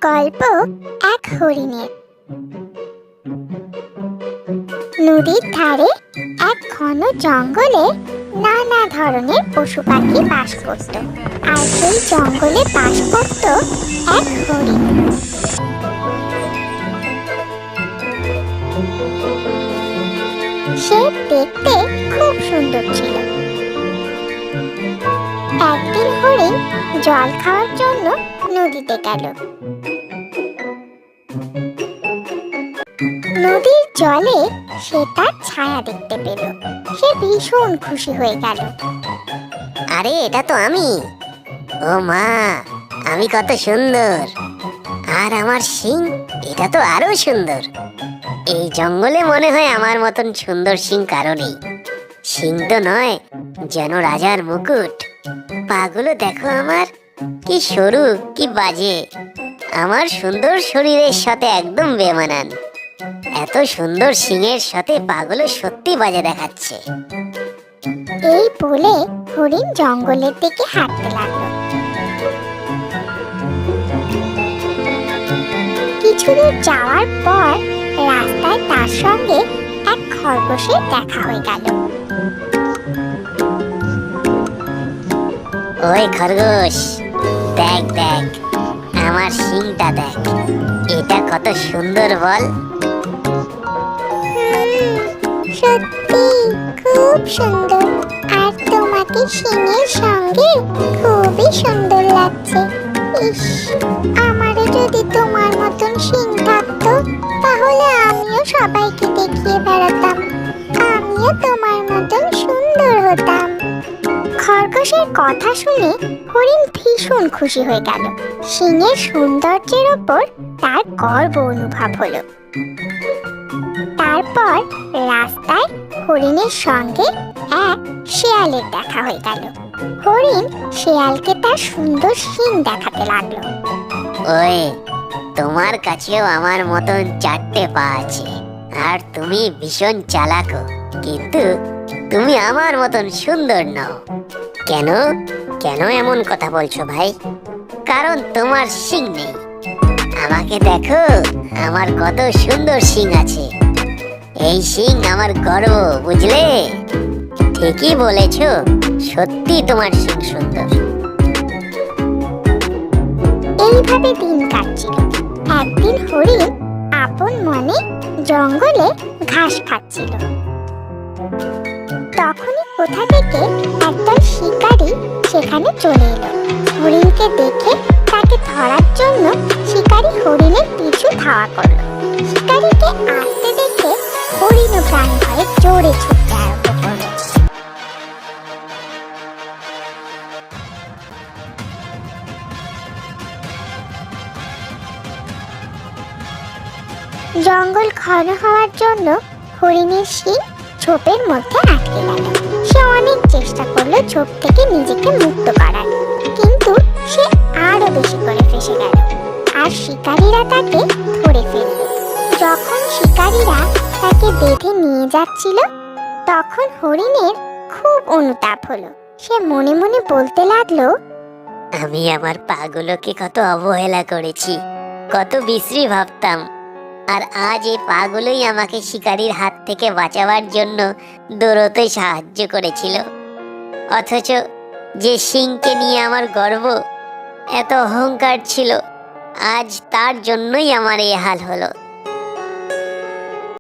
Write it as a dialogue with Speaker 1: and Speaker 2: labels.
Speaker 1: গল্প এক হরিণের। নদীর ধারে এক ঘন জঙ্গলে নানা ধরনের পশু পাখি বাস করত। আর সেই জঙ্গলে বাস করত এক হরিণ। সে দেখতে খুব সুন্দর ছিল। একদিন হরিণ জল খাওয়ার জন্য নদীতে গেল। নদীর জলে সে তার ছায়া দেখতে পেল। সে ভীষণ খুশি হয়ে গেল।
Speaker 2: আরে এটা তো আমি। ও মা, আমি কত সুন্দর! আর আমার শিং, এটা তো আরো সুন্দর। এই জঙ্গলে মনে হয় আমার মতন সুন্দর শিং কারো নেই। শিং তো নয়, যেন রাজার মুকুট। পাগুলো দেখো আমার, কি সরু, কি বাজে। আমার সুন্দর শরীরের সাথে একদম বেমানান। এত সুন্দর শিংয়ের সাথে পাগুলো সত্যি বাজে দেখাচ্ছে।
Speaker 1: এই বলে হরিণ জঙ্গলের দিকে হাঁটতে লাগলো। কিছু দূর যাওয়ার পর রাস্তায় তার সঙ্গে এক খরগোশের দেখা হয়ে গেল।
Speaker 2: ওই খরগোশ, দেখ দেখ, আমার শিংটা দেখ, এটা কত সুন্দর বল।
Speaker 1: সত্যি খুব সুন্দর, আর তোমাকে শিঙের সঙ্গে খুবই সুন্দর লাগছে। ইস, আমারও যদি তোমার মতন শিং থাকতো, তাহলে আমিও সবাইকে দেখিয়ে বেড়াতাম। আমিও তোমার মতন সুন্দর হতাম। খরগোশের কথা শুনে হরিণ ভীষণ খুশি হয়ে গেল। শিঙের সৌন্দর্যের ওপর তার গর্ব অনুভব হলো। তারপর রাস্তায় হরিণের সঙ্গে এক শেয়ালের দেখা হয়ে গেল। হরিণ শেয়ালকে তার সুন্দর শিং দেখাতে লাগলো।
Speaker 2: ওই, তোমার কাছেও আমার মতন 4টে পা আছে, আর তুমি ভীষণ চালাকও, কিন্তু তুমি আমার মতন সুন্দর নও। কেন কেন এমন কথা বলছো ভাই? কারণ তোমার শিং নেই। আমাকে দেখো, আমার কত সুন্দর শিং আছে। এই শিং আমার গর্ব, বুঝলে? ঠিকই বলেছ, সত্যি তোমার শিং সুন্দর।
Speaker 1: এইভাবে দিন কাটছিল। একদিন হরিণ আপন মনে জঙ্গলে ঘাস খাচ্ছিল। তখনই কোথা থেকে একদল শিকারী সেখানে চলে এলো। হরিণকে দেখে তাকে ধরার জন্য শিকারী হরিণের পিছু ধাওয়া করলো। শিকারীকে আসতে দেখে হরিণও প্রাণ ভয়ে জোরে ছুটতে আরম্ভ করলো। জঙ্গল ঘন হওয়ার জন্য হরিণের শিং ঝোপের মধ্যে আটকে গেল। সে অনেক চেষ্টা করলো ঝোপ থেকে নিজেকে মুক্ত করার, কিন্তু সে আরো বেশি করে ফেঁসে গেল। আর শিকারীরা তাকে ধরে ফেলল। যখন শিকারীরা তাকে বেঁধে নিয়ে যাচ্ছিল, তখন হরিণের খুব অনুতাপ হলো। সে মনে মনে বলতে লাগলো,
Speaker 2: আমি আমার পাগুলোকে কত অবহেলা করেছি, কত বিশ্রী ভাবতাম। আর আজ এই পাগুলোই আমাকে শিকারীর হাত থেকে বাঁচাবার জন্য দৌড়তে সাহায্য করেছিল। অথচ যে শিংকে নিয়ে আমার গর্ব, এত অহংকার ছিল, আজ তার জন্যই আমার এই হাল হলো।